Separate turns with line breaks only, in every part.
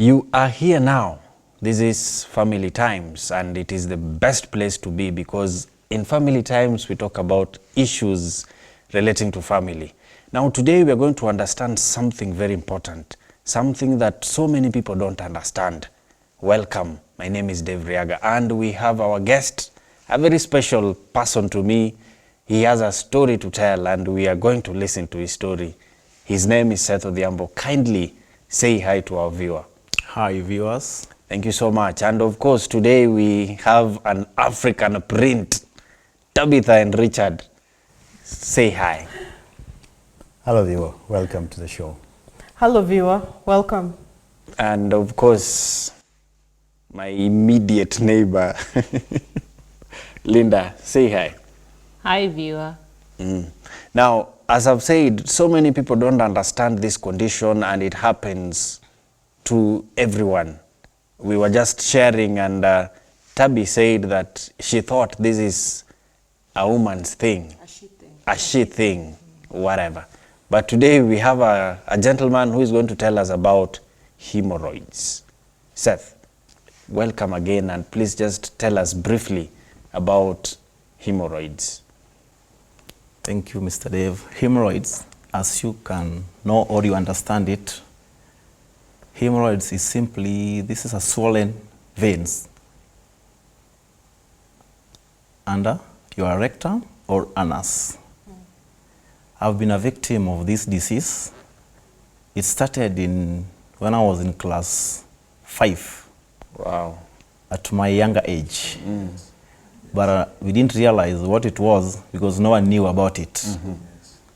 You are here now. This is Family Times, and it is the best place to be because in Family Times we talk about issues relating to family. Now today we are going to understand something very important, something that so many people don't understand. Welcome, my name is Dave Riaga, and we have our guest, a very special person to me. He has a story to tell and we are going to listen to his story. His name is Seth Odhiambo. Kindly say hi to our viewer.
Hi viewers.
Thank you so much. And of course, today we have an African print. Tabitha and Richard, say hi.
Hello viewer, welcome to the show.
Hello viewer, welcome.
And of course, my immediate neighbor, Linda, say hi.
Hi viewer.
Now, as I've said, so many people don't understand this condition and it happens to everyone. We were just sharing and Tabby said that she thought this is a woman's thing, a she thing, whatever. But today we have a gentleman who is going to tell us about hemorrhoids. Seth, welcome again, and please just tell us briefly about hemorrhoids.
Thank you, Mr. Dave. Hemorrhoids, as you can know or you understand it, hemorrhoids is simply, this is a swollen veins under your rectum or anus. I've been a victim of this disease. It started when I was in class 5.
Wow.
At my younger age. But we didn't realize what it was because no one knew about it.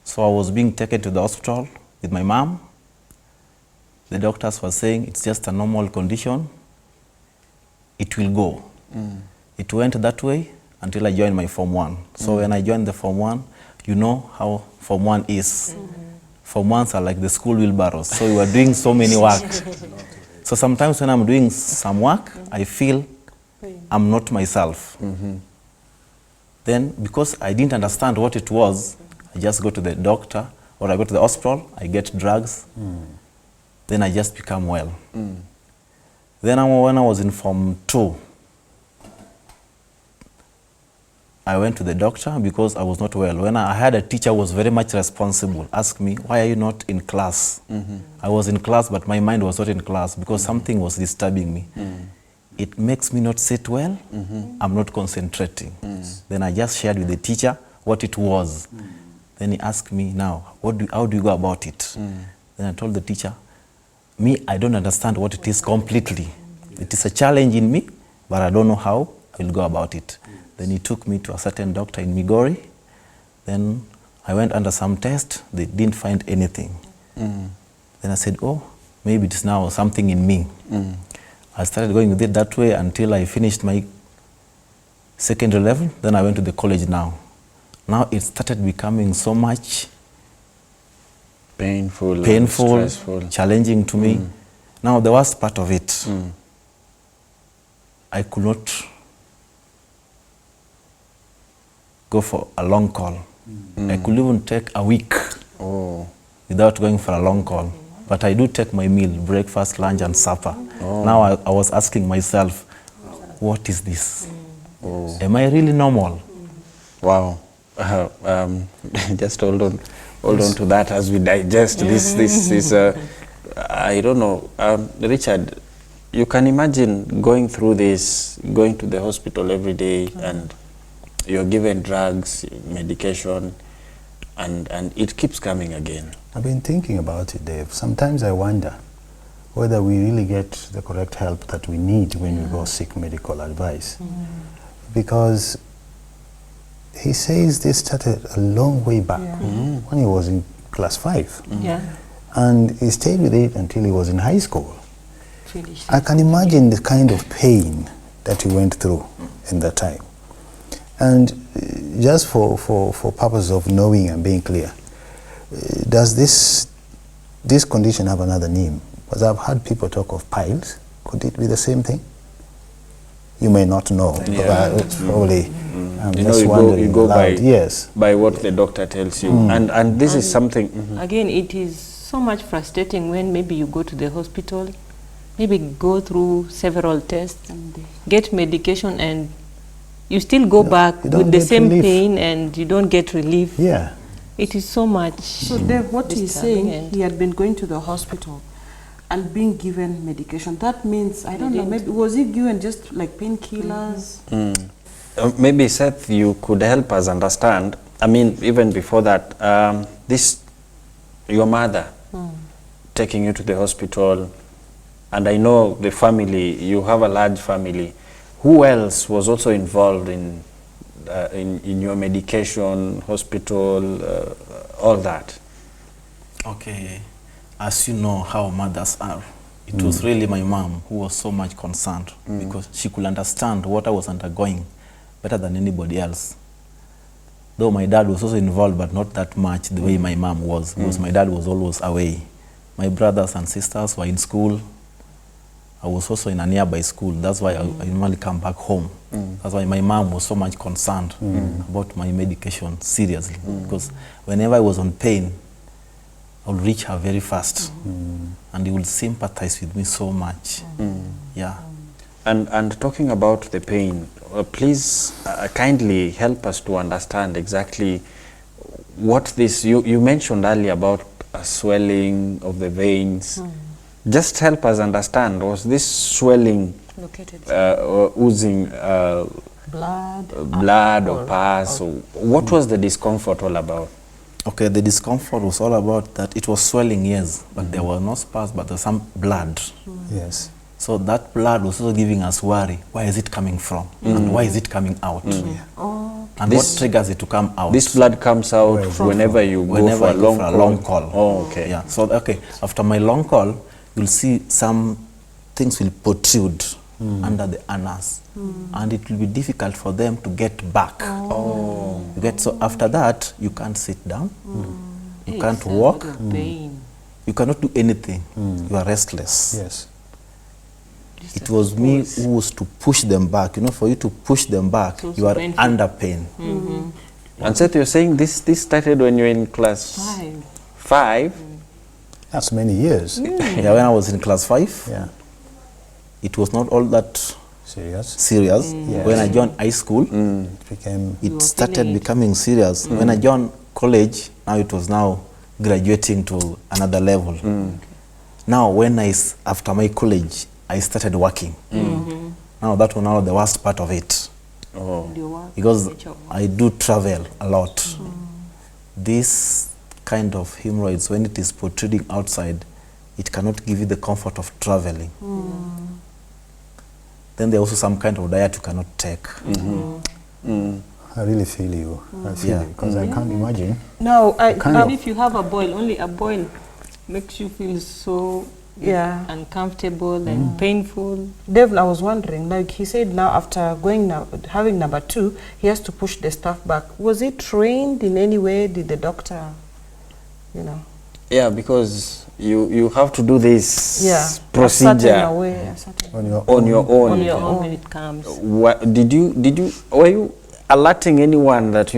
So I was being taken to the hospital with my mom. The doctors were saying it's just a normal condition. It will go. It went that way until I joined my Form 1. So when I joined the Form 1, you know how Form 1 is. Form 1s are like the school wheelbarrows. So we were doing so many work. So sometimes when I'm doing some work, I feel I'm not myself. Then because I didn't understand what it was, I just go to the doctor or I go to the hospital, I get drugs, then I just become well. Then when I was in Form 2, I went to the doctor because I was not well. When I had a teacher who was very much responsible, asked me, why are you not in class? I was in class, but my mind was not in class because something was disturbing me. It makes me not sit well. I'm not concentrating. Then I just shared with the teacher what it was. Then he asked me, now, how do you go about it? Then I told the teacher, I don't understand what it is completely. It is a challenge in me, but I don't know how I will go about it. Then he took me to a certain doctor in Migori. Then I went under some test. They didn't find anything. Then I said, oh, maybe it is now something in me. I started going with it that way until I finished my secondary level. Then I went to the college now. Now it started becoming so much
painful,
stressful, challenging to me. Now the worst part of it, I could not go for a long call. I could even take a week without going for a long call. But I do take my meal, breakfast, lunch, and supper. Now I was asking myself, what is this? Am I really normal?
Wow. Just hold on to that as we digest this is I don't know. Richard, you can imagine going through this, going to the hospital every day, and you're given drugs, medication, and it keeps coming again.
I've been thinking about it, Dave. Sometimes I wonder whether we really get the correct help that we need when we go seek medical advice. Because he says this started a long way back when he was in class 5. And he stayed with it until he was in high school. I can imagine the kind of pain that he went through in that time. And just for purpose of knowing and being clear, does this condition have another name? Because I've heard people talk of piles. Could it be the same thing? You may not know, but it's probably
you go by what the doctor tells you. And this is something...
Again, it is so much frustrating when maybe you go to the hospital, maybe go through several tests and get medication, and you still go back
you don't
with the
get
same
relief.
pain and you don't get relief.
Yeah.
It is so much.
So Dave, what he's
disturbing
saying,
and-
he had been going to the hospital and being given medication. That means, I don't know, maybe was he given just like painkillers?
Maybe Seth, you could help us understand. I mean, even before that, your mother taking you to the hospital, and I know the family. You have a large family. Who else was also involved in your medication, hospital, all that?
Okay, as you know how mothers are, it was really my mom who was so much concerned because she could understand what I was undergoing better than anybody else. Though my dad was also involved, but not that much the way my mom was, because my dad was always away. My brothers and sisters were in school. I was also in a nearby school. That's why I normally come back home. That's why my mom was so much concerned about my medication, seriously. Because whenever I was on pain, I would reach her very fast. And he would sympathize with me so much. Yeah.
And talking about the pain, please kindly help us to understand exactly what this, you mentioned earlier about a swelling of the veins. Just help us understand, was this swelling
Located.
or oozing blood or pus? Or what was the discomfort all about?
Okay, the discomfort was all about that it was swelling, yes, but there were no spurs, but there was some blood.
Yes.
So that blood was also giving us worry. Where is it coming from? And why is it coming out? And
This-
what triggers it to come out?
This blood comes out whenever you
Whenever
go
I
for a
go
long
for a
call.
long call.
Oh, okay.
Yeah. So okay, after my long call, you'll see some things will protrude under the anus, and it will be difficult for them to get back.
Oh.
You get, so after that, you can't sit down, you
Hey,
can't
it's a
walk,
lot of pain.
you cannot do anything. You are restless.
Yes.
It was me who was to push them back. You know, for you to push them back,
So
you are
painful.
under pain.
And Seth, you're saying this started when you were in class 5?
That's many years.
Yeah, when I was in class 5,
Yeah.
it was not all that
Serious.
serious.
Yes.
When I joined high school,
It became.
it
were
started
feeling it.
becoming serious. When I joined college, now it was now graduating to another level. Now, after my college, I started working. Now that was now the worst part of it,
Oh.
Your work,
because
your job.
I do travel a lot. This kind of hemorrhoids, when it is protruding outside, it cannot give you the comfort of traveling. Then there also some kind of diet you cannot take.
I really feel you. I feel
Yeah.
you because I can't imagine.
No,
Kind
Even
of.
if you have a boil, only a boil makes you feel so
yeah.
uncomfortable and painful.
Dave, I was wondering, like he said now after going now, having number 2, he has to push the stuff back. Was he trained in any way? Did the doctor, you know?
Yeah, because you have to do this
Yeah. A certain
procedure
way, a certain
On your
on your own.
On your own when it comes.
Were you alerting anyone that,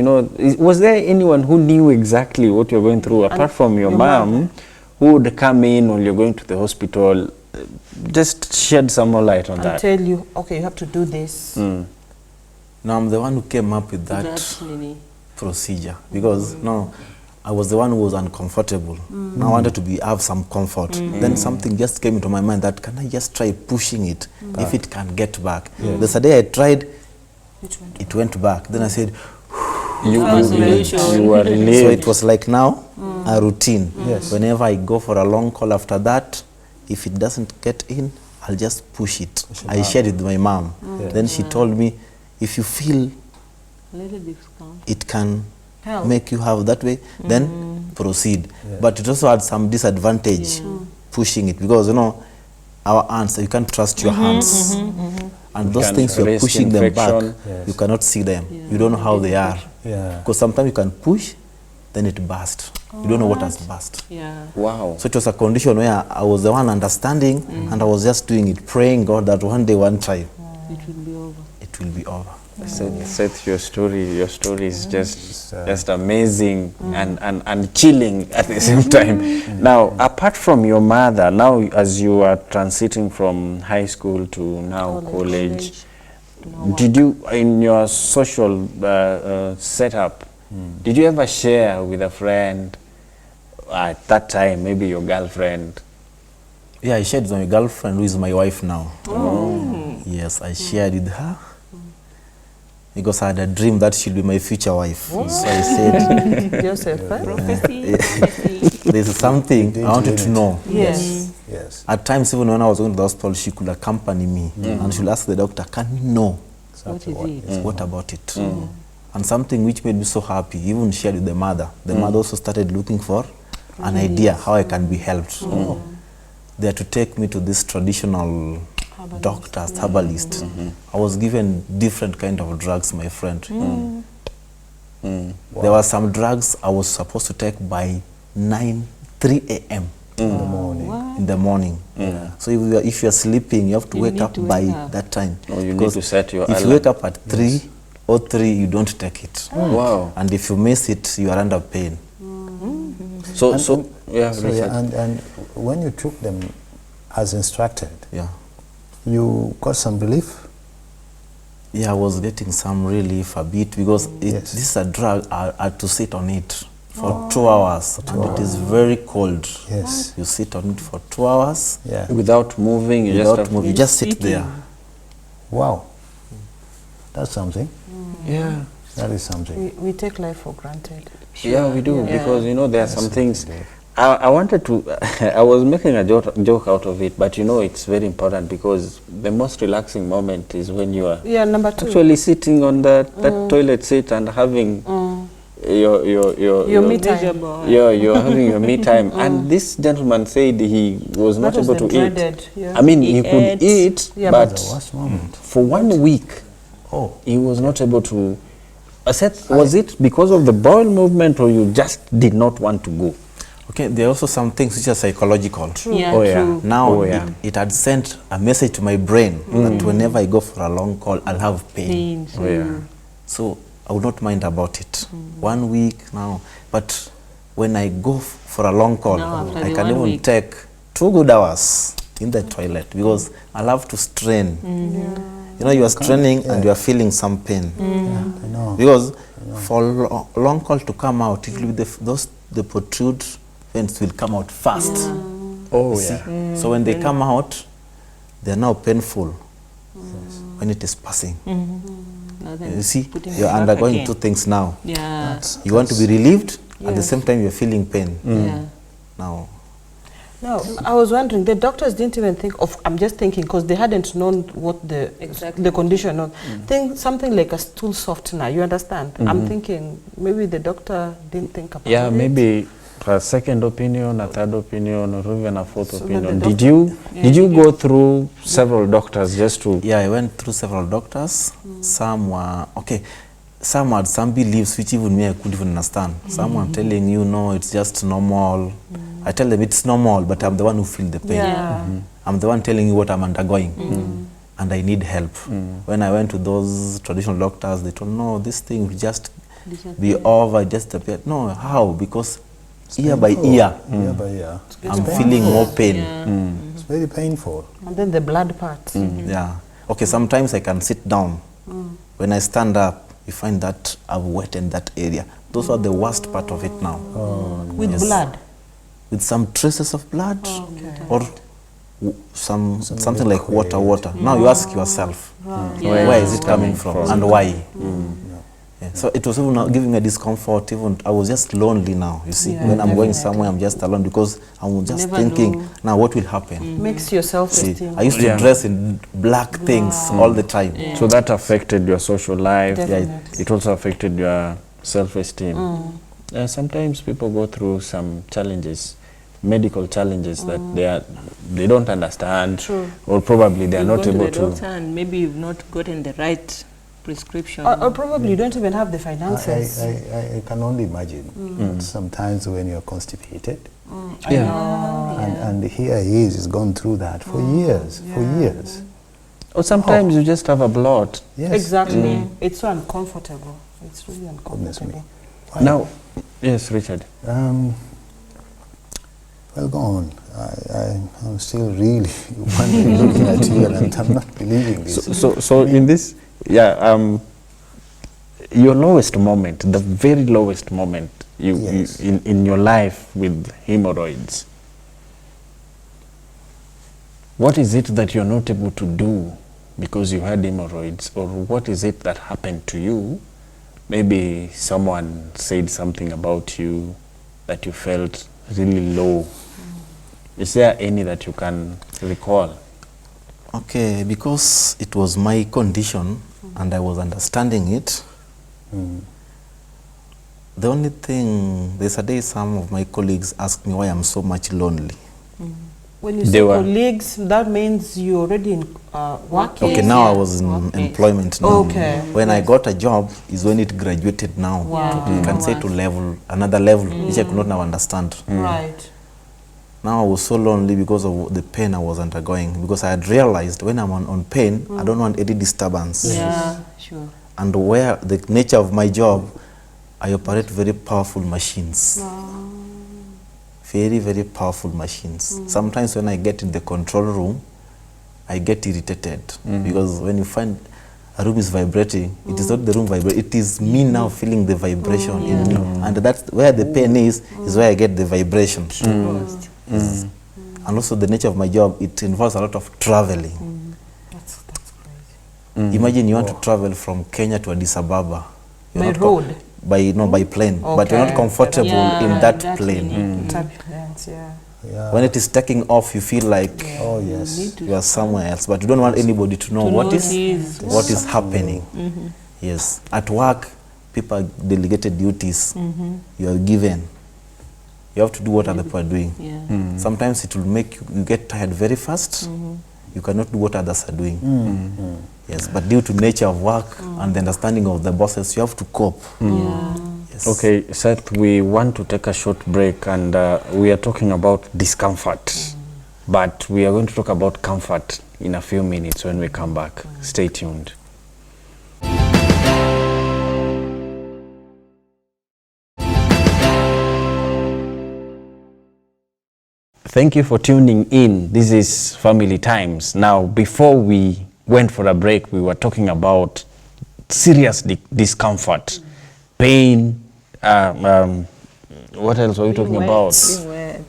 was there anyone who knew exactly what you're going through apart from your mom, who would come in when you're going to the hospital? Just shed some more light on
and
that.
tell you, okay, you have to do this.
Now I'm the one who came up with that
That's really
procedure, because no, I was the one who was uncomfortable. Now I wanted to have some comfort. Then something just came into my mind that, can I just try pushing it if it can get back? The day I tried, it went back. Then I said,
You
Found solution.
were
so
relieved.
it was like now a routine.
Yes.
Whenever I go for a long call after that, if it doesn't get in, I'll just push it. I shared it with my mom. Then she told me, if you feel
a little difficult.
it can
Help.
make you have that way, then proceed. But it also had some disadvantage pushing it, because our hands, you can't trust your hands. And those
can
things you're
risk
pushing them back,
infection.
Yes.
you cannot see them. You don't know how they are.
Yeah.
Because sometimes you can push, then it bursts. You don't know what has burst.
Yeah.
Wow.
So it was a condition where I was the one understanding, and I was just doing it, praying God that one day, one time,
It will be over.
it will be over.
Seth, your story is
It's,
just amazing and chilling at the same time. Now, apart from your mother, now as you are transiting from high school to now college, did you, in your social setup, did you ever share with a friend at that time, maybe your girlfriend?
Yeah, I shared with my girlfriend, who is my wife now. Yes, I shared with her because I had a dream that she'll be my future wife. So I said,
Joseph, eh?
Prophecy.
there's something I wanted to know.
Yes.
Yes.
At times, even when I was going to the hospital, she could accompany me and she'll ask the doctor, can you know
Exactly
What is it?
what about it? And something which made me so happy, even shared with the mother. The mother also started looking for an idea how I can be helped. They had to take me to this traditional doctors, herbalist. I was given different kind of drugs, my friend. There were some drugs I was supposed to take by 3 a.m. in the morning. So if you are sleeping, you have to
You
wake
need
up
to
by
wake up.
that time.
Oh, you need
Because
to set your
if you
alarm.
wake up at 3:03, you don't take it.
Wow.
And if you miss it, you are under pain.
So,
And-
yeah,
So,
Richard.
and when you took them as instructed,
Yeah.
you got some relief?
Yeah, I was getting some relief a bit because
Yes.
this is a drug. I had to sit on it for 2 hours, and it is very cold.
Yes.
You sit on it for 2 hours
Yeah.
Without moving, you just
without
have
moving. You just sit there.
Wow. That's something.
Yeah.
That is something.
We take life for granted.
Yeah, we do,
Yeah.
because, you know, there are some
Yes,
things.
indeed.
I wanted to, I was making a joke out of it, but you know, it's very important because the most relaxing moment is when you are
Yeah, number 2.
actually sitting on that toilet seat and having
Your me time.
Miserable.
Yeah, you're having your me time. And this gentleman said he was not
That was
able
the
to eat.
dreaded, yeah.
I mean,
He
he could
ate.
eat,
Yeah,
but
The worst moment.
for 1 week,
Oh.
he was not able to. I said, was it because of the bowel movement or you just did not want to go?
Okay, there are also some things which are psychological.
Yeah,
Oh, yeah.
true.
Now,
Oh, yeah.
it had sent a message to my brain that whenever I go for a long call, I'll have pain.
Pain.
Oh, yeah.
So I would not mind about it. 1 week now. But when I go for a long call,
Now, after
I
the
can
1
even
week.
take 2 good hours in the toilet because I love to strain. You know, you are straining and you are feeling some pain.
I know.
Because for long call to come out, it will be the protrude veins will come out fast.
Oh,
You see? So when they come out, they are now painful when it is passing.
Now then
You see,
putting
you are
it back
undergoing
again.
2 things now.
Yeah.
You want to be relieved, at the
Yes.
same time you're feeling pain.
Yeah.
Now,
No, I was wondering, the doctors didn't even think of, I'm just thinking, because they hadn't known what the condition was. Think something like a stool softener, you understand? I'm thinking, maybe the doctor didn't think about it.
Yeah, maybe a second opinion, a third opinion, or even a fourth
So
opinion.
the
Did you go through several doctors just to?
yeah, I went through several doctors. Some were, okay, some had some beliefs which even me I couldn't even understand. Some were telling you, no, it's just normal. I tell them it's normal, but I'm the one who feel the pain.
Yeah.
I'm the one telling you what I'm undergoing. And I need help. When I went to those traditional doctors, they told, no, this thing will just be over, just appear. No, how? Because ear by
Painful.
ear,
Year by year.
I'm feeling more pain.
It's very painful.
And then the blood part.
Yeah. Okay, sometimes I can sit down. When I stand up, you find that I've wetted that area. Those are the worst part of it now.
With
Yes.
blood.
With some traces of blood or something like
liquid.
water. Now you ask yourself, where is it coming from and why? Yeah. So it was even not giving a discomfort. Even I was just lonely now. You see, when I'm going somewhere, I'm just alone because I'm just
Never
thinking,
know.
now what will happen?
Makes your
See,
self-esteem.
I used to
Yeah.
dress in black things all the time.
So that affected your social life.
Definitely.
It also affected your self-esteem. Sometimes people go through some challenges, medical challenges that they don't understand,
True.
or probably they are
You've
not
gone to
able
the
to.
doctor and maybe you've not gotten the right prescription.
Or probably you don't even have the finances.
I can only imagine. Sometimes when you're constipated,
Yeah.
and here he is, he's gone through that for years, for years.
Or sometimes you just have a bloat.
Yes.
Exactly. It's so uncomfortable. It's really
Goodness me.
uncomfortable.
Why?
Now, yes, Richard.
Well, go on. I'm still really wondering, looking at you, and I'm not believing this.
So in this, your lowest moment, the very lowest moment
Yes.
in your life with hemorrhoids, what is it that you're not able to do because you had hemorrhoids, or what is it that happened to you? Maybe someone said something about you that you felt really low. Is there any that you can recall?
Okay, because it was my condition and I was understanding it. The only thing, there's a day some of my colleagues asked me why I'm so much lonely.
When you
They
say
were-
colleagues, that means you're already in working.
Okay, now I
yeah,
was in
workplace.
employment now.
Okay.
When I got a job is when it graduated now.
Wow.
You can say to level, another level, which I could not now understand.
Right.
Now I was so lonely because of the pain I was undergoing, because I had realized when I'm on pain, I don't want any disturbance.
Yeah, sure.
And where the nature of my job, I operate very powerful machines. Very, very powerful machines. Sometimes when I get in the control room, I get irritated because when you find a room is vibrating, it is not the room vibrating, it is me now feeling the vibration in me. And that's where the pain is where I get the vibration. And also the nature of my job, it involves a lot of traveling.
That's crazy.
Imagine you want to travel from Kenya to Addis Ababa. You're
By
not
road?
by plane, but you're not
Okay.
comfortable
Yeah,
in that
that
plane.
really.
Turbulence, yeah.
Yeah.
When it is taking off, you feel like
Oh, yes.
you are somewhere else, but you don't want anybody to know
To
what is
notice
what is happening. Yes, at work, people are delegated duties. You are given. You have to do what other people are doing.
Yeah.
Sometimes it will make you get tired very fast. You cannot do what others are doing. Yes, but due to nature of work and the understanding of the bosses, you have to cope.
Yeah.
Yes.
Okay, Seth, we want to take a short break, and we are talking about discomfort. But we are going to talk about comfort in a few minutes when we come back. Stay tuned. Thank you for tuning in. This is Family Times. Now, before we went for a break, we were talking about serious discomfort, pain. What else were we talking about?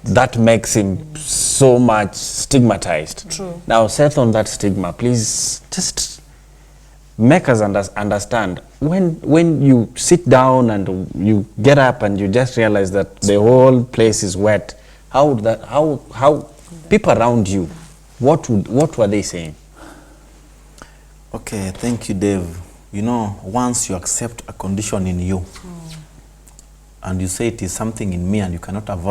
That makes him so much stigmatized.
True.
Now, Seth, on that stigma, please just make us understand when you sit down and you get up and you just realize that the whole place is wet. How people around you, what were they saying?
Okay, thank you, Dave. You know, once you accept a condition in you and you say it is something in me and you cannot avoid